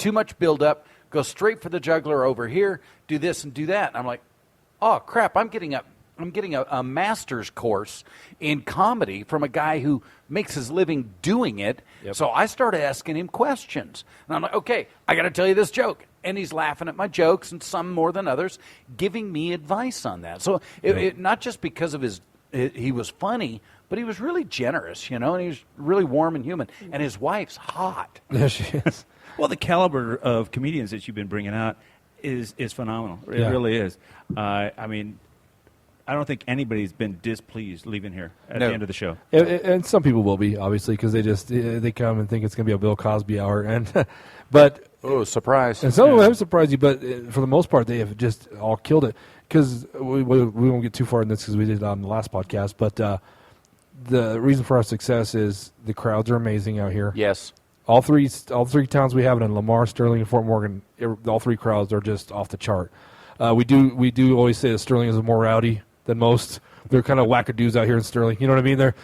too much buildup. Go straight for the juggler over here. Do this and do that. And I'm like, oh crap! I'm getting a master's course in comedy from a guy who makes his living doing it. Yep. So I started asking him questions, and I'm like, okay, I got to tell you this joke. And he's laughing at my jokes, and some more than others, giving me advice on that. So it not just because of he was funny, but he was really generous, and he was really warm and human. And his wife's hot. There she is. Well, the caliber of comedians that you've been bringing out is phenomenal. It really is. I mean, I don't think anybody's been displeased leaving here at the end of the show. And some people will be, obviously, because they come and think it's going to be a Bill Cosby hour. But oh, surprise! And some of them have surprised you, but for the most part, they have just all killed it. Because we won't get too far in this because we did it on the last podcast. But the reason for our success is the crowds are amazing out here. Yes. All three towns we have in Lamar, Sterling, and Fort Morgan, all three crowds are just off the chart. We do always say that Sterling is more rowdy than most. They're kind of wackadoos out here in Sterling. You know what I mean?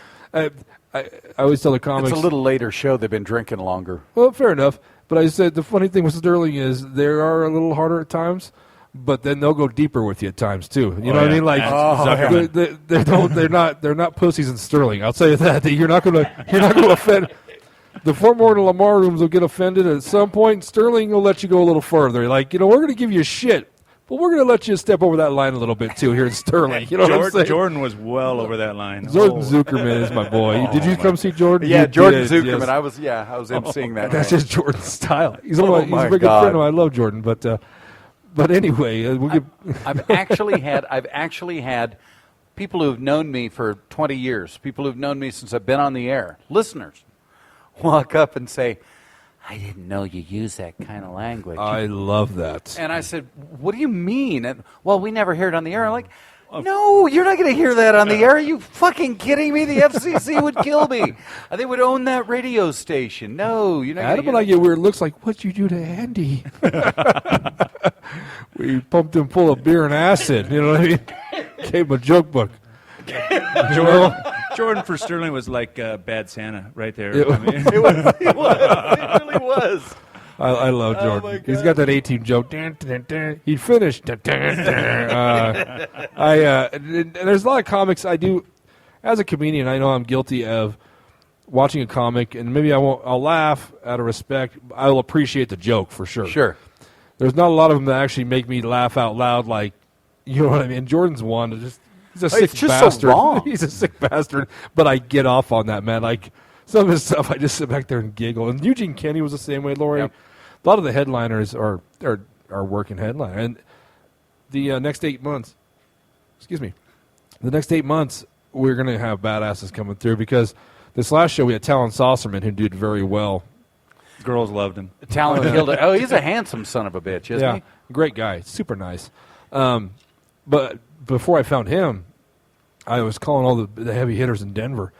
I always tell the comics. It's a little later show. They've been drinking longer. Well, fair enough. But I said the funny thing with Sterling is they are a little harder at times, but then they'll go deeper with you at times too. You know what I mean? Like they're not pussies in Sterling. I'll tell you that. You're not going to offend. The Fort Morgan and Lamar rooms will get offended at some point. Sterling will let you go a little further. Like, we're going to give you shit, but we're going to let you step over that line a little bit, too, here in Sterling. You know what I'm saying? Jordan was well over that line. Jordan Zuckerman is my boy. Did you come see Jordan? Yeah, Jordan Zuckerman. Yes. I was emceeing that. That's just Jordan's style. He's a very good friend of mine. I love Jordan, but anyway, I've actually had people who've known me for 20 years, people who've known me since I've been on the air, listeners, walk up and say, I didn't know you use that kind of language. I love that. And I said, what do you mean? And, well, we never hear it on the air. I'm like, no, you're not going to hear that on the air. Are you fucking kidding me? The FCC would kill me. They would own that radio station. No, you're not going to Adam and I get weird looks like, what'd you do to Andy? We pumped him full of beer and acid. You know what I mean? Gave him a joke book. Jordan for Sterling was like Bad Santa right there. It It really was. I love Jordan. He's got that 18 joke. He finished. And there's a lot of comics I do. As a comedian, I know I'm guilty of watching a comic, and maybe I'll laugh out of respect. I'll appreciate the joke for sure. Sure. There's not a lot of them that actually make me laugh out loud. Like, you know what I mean? Jordan's one. He's a sick bastard. So wrong. He's a sick bastard. But I get off on that, man. Like, some of his stuff, I just sit back there and giggle. And Eugene Kenny was the same way, Lori. Yep. A lot of the headliners are working headliner. And the next 8 months, we're going to have badasses coming through because this last show we had Talon Saucerman who did very well. Girls loved him. Talon killed it. Oh, he's a handsome son of a bitch, isn't he? Great guy. Super nice. But before I found him, I was calling all the heavy hitters in Denver,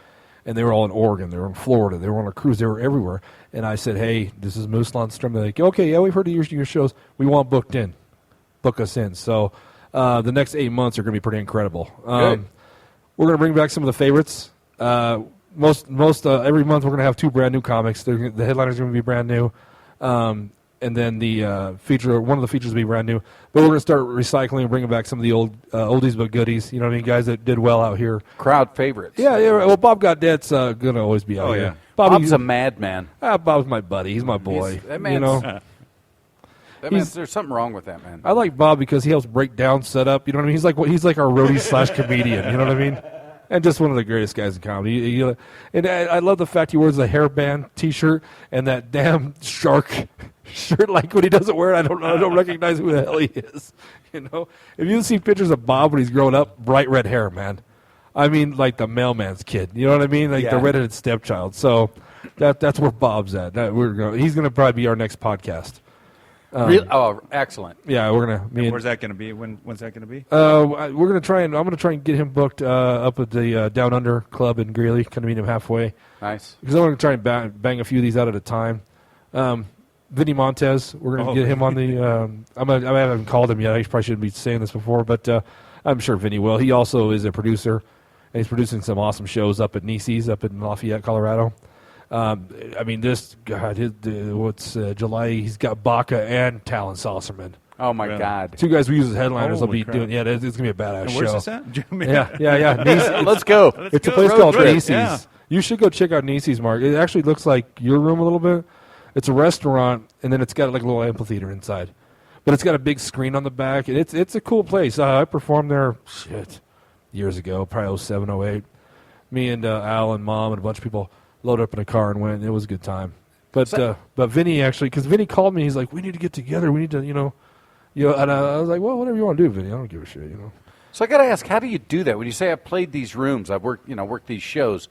and they were all in Oregon. They were in Florida. They were on a cruise. They were everywhere. And I said, hey, this is Moose Lundstrom. They're like, okay, yeah, we've heard of your shows. We want booked in. Book us in. So the next 8 months are going to be pretty incredible. We're going to bring back some of the favorites. Most every month we're going to have 2 brand new comics. The headliners are going to be brand new. And then the one of the features will be brand new. But we're going to start recycling and bringing back some of the old oldies but goodies. You know what I mean? Guys that did well out here. Crowd favorites. Yeah. Well, Bob Gaudette's going to always be out here. Yeah. Bob's a madman. Bob's my buddy. He's my boy. That man's, you know? That man's, there's something wrong with that man. I like Bob because he helps break down setup. You know what I mean? He's like our roadie / comedian. You know what I mean? And just one of the greatest guys in comedy. And I love the fact he wears the hairband T-shirt and that damn shark shirt. Like when he doesn't wear it, I don't recognize who the hell he is. You know, if you see pictures of Bob when he's growing up, bright red hair, man. I mean, like the mailman's kid. You know what I mean? Like the redheaded stepchild. So that's where Bob's at. He's gonna probably be our next podcast. Oh, excellent! Yeah, we're gonna. Where's that gonna be? When's that gonna be? I'm gonna try and get him booked up at the Down Under Club in Greeley. Kind of meet him halfway. Nice. Because I'm gonna try and bang a few of these out at a time. Vinny Montez, we're gonna get him on the. I haven't called him yet. I probably shouldn't be saying this before, but I'm sure Vinny will. He also is a producer, and he's producing some awesome shows up at Nieces up in Lafayette, Colorado. I mean, this God, July? He's got Baca and Talon Saucerman. Oh my God! Two guys we use as headliners will Holy be crap. doing. Yeah, it's gonna be a badass And show. where's this at? Yeah. Let's go. It's a go. place Road called trip, Nieces. yeah. You should go check out Nieces, Mark. It actually looks like your room a little bit. It's a restaurant, and then it's got like a little amphitheater inside. But it's got a big screen on the back, and it's a cool place. I performed there, years ago, probably 07, 08. Me and Al and Mom and a bunch of people loaded up in a car and went. It was a good time. But Vinny actually, because Vinny called me, he's like, we need to get together. We need to, and I was like, well, whatever you want to do, Vinny. I don't give a shit, So I got to ask, how do you do that? When you say I played these rooms, I've worked these shows.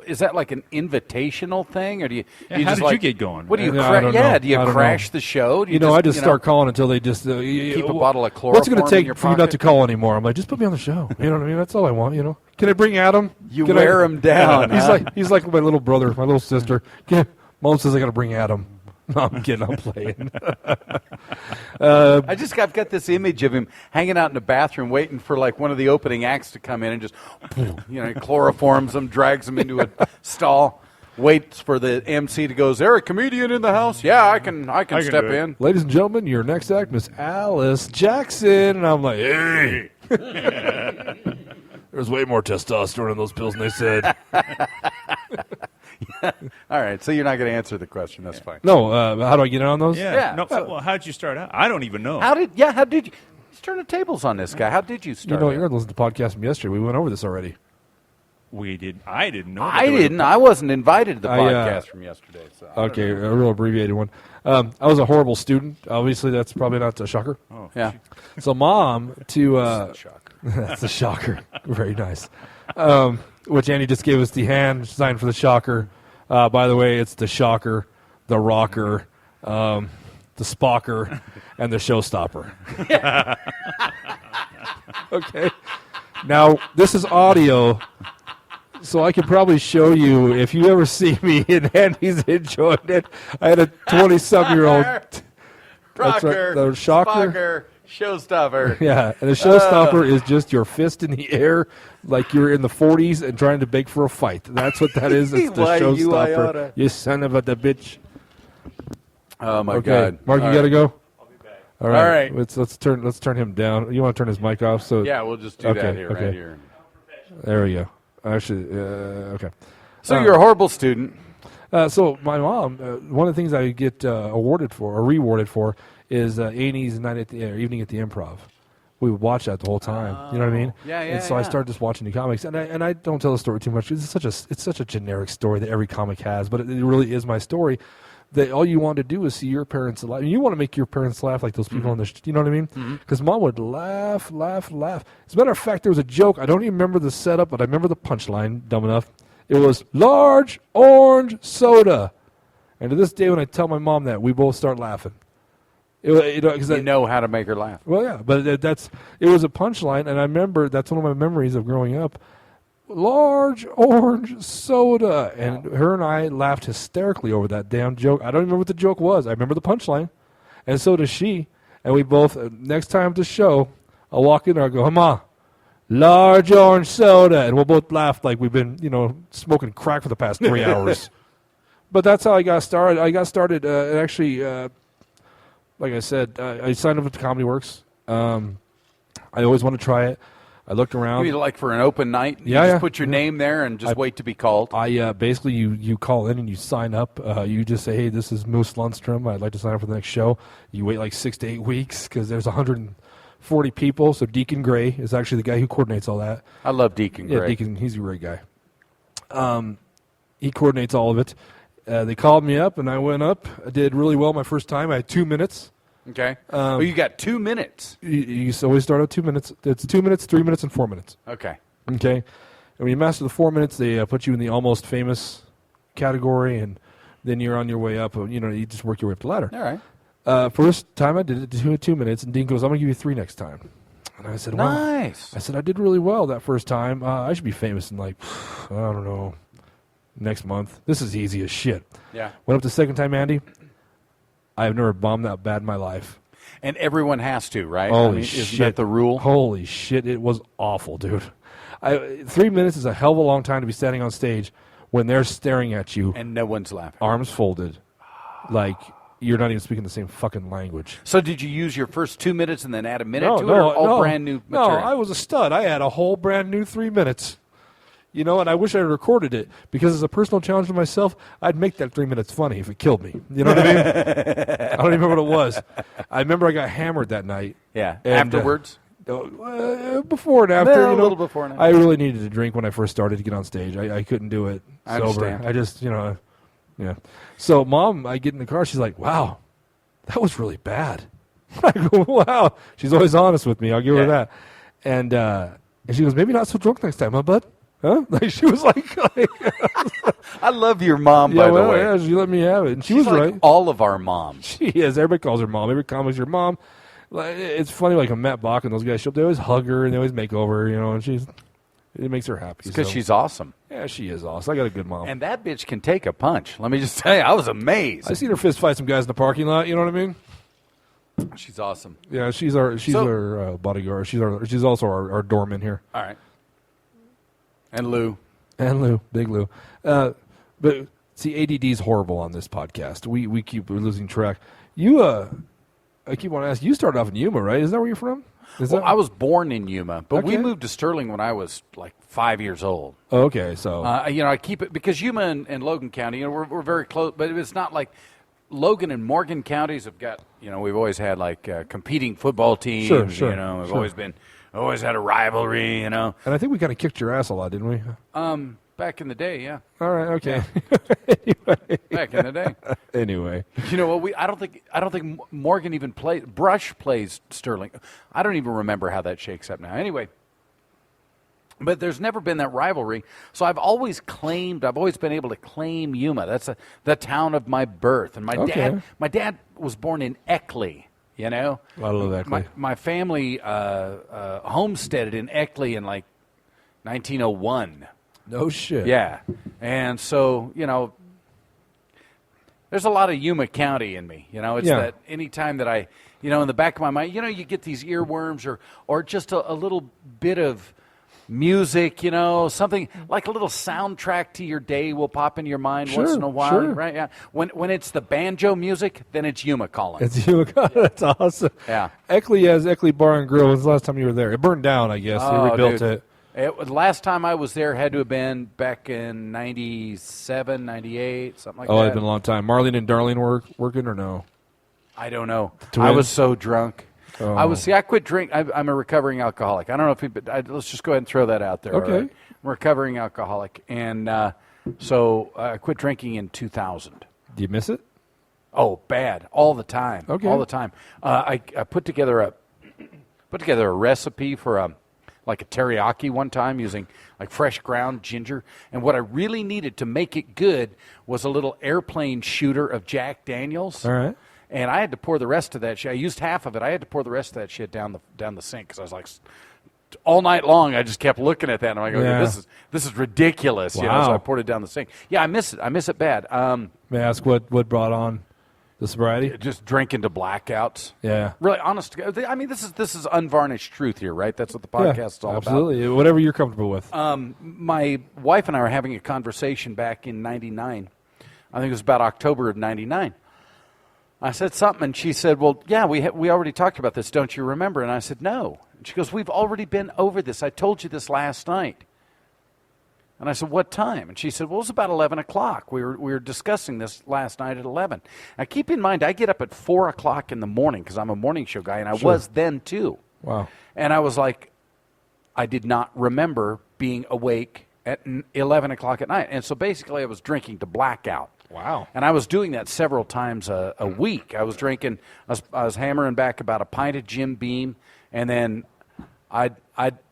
Is that like an invitational thing, or do you? Yeah, you how just did you get going? What do you? I don't know. Do you I don't crash know. the show? Do I just start calling until they just keep a bottle of chloroform. What's it going to in take your for you not pocket? to call anymore? I'm like, just put me on the show. You know what I mean? That's all I want. Can I bring Adam? You Can wear him down. He's like my little brother, my little sister. Mom says I got to bring Adam. No, I'm kidding. I'm playing. I've got this image of him hanging out in the bathroom waiting for like one of the opening acts to come in and just, he chloroforms them, drags them into a stall, waits for the MC to go, is there a comedian in the house? Yeah, I can step do it. in. Ladies and gentlemen, your next act, Miss Alice Jackson. And I'm like, hey. There's way more testosterone in those pills than they said. All right, so you're not going to answer the question. That's fine. No, how do I get in on those? Yeah. No, well, how'd you start out? I don't even know. How did you? Let's turn the tables on this guy. How did you start? You're going to listen to the podcast from yesterday. We went over this already. We did. I didn't know. I didn't. I wasn't invited to the podcast from yesterday. So Okay, a real abbreviated one. I was a horrible student. Obviously, that's probably not a shocker. Oh, yeah. So, Mom, Shocker. that's a shocker. Very nice. Which Andy just gave us the hand sign for the shocker. By the way, it's the shocker, the rocker, the spocker, and the showstopper. Okay. Now, this is audio, so I could probably show you if you ever see me and Andy's enjoying it. I had a 20-some-year-old. Rocker, the shocker. spocker, showstopper. Yeah, and the showstopper is just your fist in the air like you're in the 40s and trying to beg for a fight. That's what that is. It's the showstopper. You son of a bitch. Oh my Okay, God, Mark, you got to go. I'll be back. All right. All right. Let's turn him down. You want to turn his mic off? So Yeah, we'll just do that here, right here. There we go. Actually, okay. So you're a horrible student. So my mom, one of the things I get awarded for or rewarded for is A&E's night at the evening at the Improv. We would watch that the whole time. You know what I mean? Yeah, And so I started just watching the comics, and I don't tell the story too much. It's such a generic story that every comic has, but it really is my story. That all you want to do is see your parents laugh. You want to make your parents laugh like those people on the. You know what I mean? Because Mom would laugh. As a matter of fact, there was a joke. I don't even remember the setup, but I remember the punchline. Dumb enough. It was large orange soda, and to this day, when I tell my mom that, we both start laughing. Because You know how to make her laugh. well, yeah, but it was a punchline, and I remember that's one of my memories of growing up. Large orange soda, and her and I laughed hysterically over that damn joke. I don't remember what the joke was. I remember the punchline, and so does she. And we both next time at the show, I'll walk in there, I go, "Mama, large orange soda," and we'll both laugh like we've been, smoking crack for the past 3 hours. But that's how I got started. I got started actually. Like I said, I signed up with Comedy Works. I always wanted to try it. I looked around. You mean like for an open night? You Yeah, just put your name there and just wait to be called? I basically you call in and you sign up. You just say, "Hey, this is Moose Lundstrom. I'd like to sign up for the next show." You wait like 6 to 8 weeks because there's 140 people. So Deacon Gray is actually the guy who coordinates all that. I love Deacon Gray. Yeah, Deacon, he's a great guy. He coordinates all of it. They called me up and I went up. I did really well my first time. I had 2 minutes. Okay. You got 2 minutes. You always start at 2 minutes. It's 2 minutes, 3 minutes, and 4 minutes. Okay. Okay. And when you master the 4 minutes, they put you in the almost famous category, and then you're on your way up. You just work your way up the ladder. All right. First time I did it, 2 minutes, and Dean goes, "I'm going to give you 3 next time." And I said, "Wow." Nice. I said, "I did really well that first time. I should be famous in, like, I don't know, next month. This is easy as shit." Yeah. Went up the second time, Andy. I have never bombed that bad in my life. And everyone has to, right? Holy shit. Isn't that the rule? Holy shit. It was awful, dude. 3 minutes is a hell of a long time to be standing on stage when they're staring at you, And no one's laughing. arms folded, like you're not even speaking the same fucking language. So did you use your first 2 minutes and then add a minute to it, or all brand new material? No, I was a stud. I had a whole brand new 3 minutes. You know, and I wish I had recorded it because as a personal challenge to myself, I'd make that 3 minutes funny if it killed me. You know what I mean? I don't even remember what it was. I remember I got hammered that night. Yeah. And, Afterwards? Before and after. Well, you a know, little before and after. I really needed to drink when I first started to get on stage. I couldn't do it I sober. understand. I just, yeah. So, Mom, I get in the car. She's like, wow, that was really bad. I go, wow. She's always honest with me. I'll give her that. And she goes, maybe not so drunk next time, huh, bud? Huh? Like she was like I love your mom, by the way. Yeah, she let me have it. And she She's was like right. all of our moms. She is. Everybody calls her mom. Every comic's your mom. Like, it's funny, like a Matt Bach and those guys, they always hug her and they always make over, and it makes her happy. Because she's awesome. Yeah, she is awesome. I got a good mom. And that bitch can take a punch. Let me just tell you, I was amazed. I seen her fist fight some guys in the parking lot, you know what I mean? She's awesome. Yeah, she's our bodyguard. She's also our doorman here. All right. And Lou. And Lou, big Lou. But see, ADD's horrible on this podcast. We keep losing track. I keep wanting to ask. You started off in Yuma, right? Is that where you're from? I was born in Yuma, but we Okay. moved to Sterling when I was like 5 years old. Oh, okay, so I keep it because Yuma and Logan County, we're very close, but it's not like Logan and Morgan counties have got, we've always had like competing football teams. Sure, We've always had a rivalry. And I think we kind of kicked your ass a lot, didn't we? Back in the day, yeah. All right, okay. Anyway. Back in the day. Anyway, You know what? I don't think Morgan even plays. Brush plays Sterling. I don't even remember how that shakes up now. Anyway, but there's never been that rivalry. So I've always been able to claim Yuma. That's the town of my birth. And my dad was born in Eckley. I love Eckley. My family homesteaded in Eckley in like 1901. no shit. Yeah. And so, there's a lot of Yuma County in me. It's that anytime that I, in the back of my mind, you get these earworms or just a little bit of music, something like a little soundtrack to your day will pop in your mind once in a while, sure. right? Yeah. When it's the banjo music, then it's Yuma calling. It's Yuma. That's awesome. Yeah. Eckley has Eckley Bar and Grill. When's the last time you were there? It burned down, I guess. They rebuilt it. Last time I was there had to have been back in 97, 98, something like that. Oh, it's been a long time. Marlene and Darlene working or no? I don't know. Twins? I was so drunk. Oh. I quit drinking. I'm a recovering alcoholic. I don't know if let's just go ahead and throw that out there. Okay. All right? I'm a recovering alcoholic. And so I quit drinking in 2000. Do you miss it? Oh, bad. All the time. Okay. All the time. I put together a recipe for like a teriyaki one time using like fresh ground ginger. And what I really needed to make it good was a little airplane shooter of Jack Daniels. All right. And I had to pour the rest of that shit. I used half of it. I had to pour the rest of that shit down the sink because I was like, all night long I just kept looking at that and I'm like, okay, this is ridiculous. Wow. So I poured it down the sink. Yeah, I miss it. I miss it bad. May I ask what brought on the sobriety? Just drinking to blackouts. Yeah. Really, honest to God. I mean, this is unvarnished truth here, right? That's what the podcast is all absolutely. Whatever you're comfortable with. My wife and I were having a conversation back in 99. I think it was about October of 99. I said something, and she said, well, yeah, we already talked about this, don't you remember? And I said, no. And she goes, we've already been over this. I told you this last night. And I said, what time? And she said, well, it was about 11 o'clock. We were discussing this last night at 11. Now, keep in mind, I get up at 4 o'clock in the morning because I'm a morning show guy, and I was then, too. Wow. And I was like, I did not remember being awake at 11 o'clock at night. And so basically I was drinking to blackout. Wow. And I was doing that several times a week. I was drinking, I was hammering back about a pint of Jim Beam, and then I'd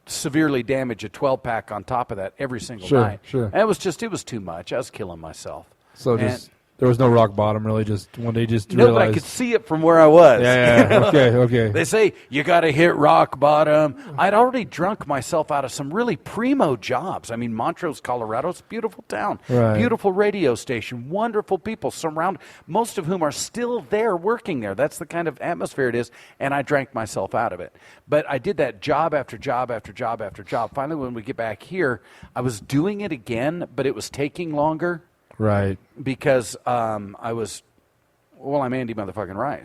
severely damage a 12-pack on top of that every single night. Sure. And it was too much. I was killing myself. So And just There was no rock bottom, really. Just one day, just No, realized. but I could see it from where I was. Yeah. Okay. They say you got to hit rock bottom. I'd already drunk myself out of some really primo jobs. I mean, Montrose, Colorado, it's a beautiful town, Right. beautiful radio station, wonderful people surround, most of whom are still there working there. That's the kind of atmosphere it is, and I drank myself out of it. But I did that job after job after job after job. Finally, when we get back here, I was doing it again, but it was taking longer. Right. Because I'm Andy motherfucking Rice.